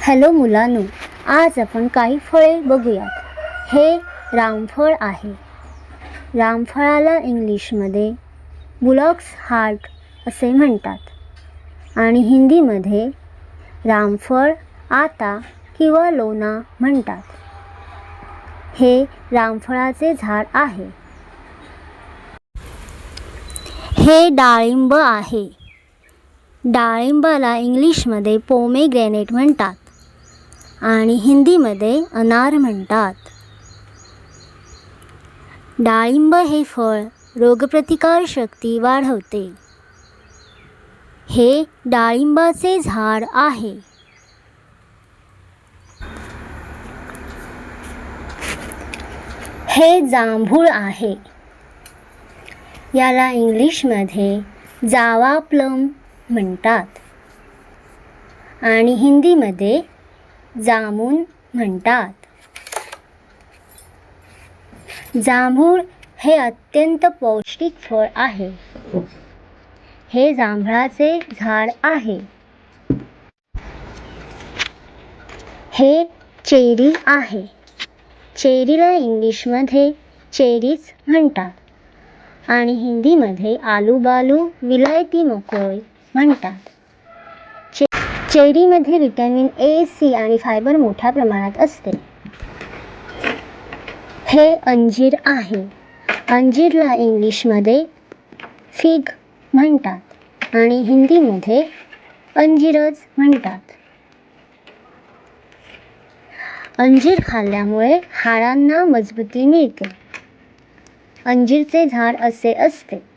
Hello मुलांनो, आज आपण काही फळे बघूयात. हे रामफळ आहे. रामफळाला इंग्लिशमध्ये बुलॉक्स हार्ट असे म्हणतात आणि हिंदीमध्ये रामफळ, आता किंवा लोना म्हणतात. हे रामफळाचे झाड आहे. हे डाळिंब आहे. डाळिंबाला इंग्लिशमध्ये पोमेग्रेनेट म्हणतात आणि हिंदीमध्ये अनार म्हणतात. डाळिंब हे फळ रोगप्रतिकारशक्ती वाढवते. हे डाळिंबाचे झाड आहे. हे जांभूळ आहे. याला इंग्लिशमध्ये जावा प्लम म्हणतात आणि हिंदीमध्ये जामुन म्हणतात. जांभूळ हे अत्यंत पौष्टिक फळ आहे. हे जांभळाचे झाड आहे. हे चेरी आहे. चेरीला इंग्लिशमध्ये चेरीज म्हणतात आणि हिंदीमध्ये आलूबालू, विलायती मोकोई म्हणतात. चेरीमध्ये व्हिटॅमिन ए, सी आणि फायबर मोठ्या प्रमाणात असते. हे अंजीर आहे. अंजीरला इंग्लिशमध्ये फिग म्हणतात आणि हिंदीमध्ये अंजीरज म्हणतात. अंजीर खाल्ल्यामुळे हाडांना मजबुती मिळते. अंजीरचे झाड असे असते.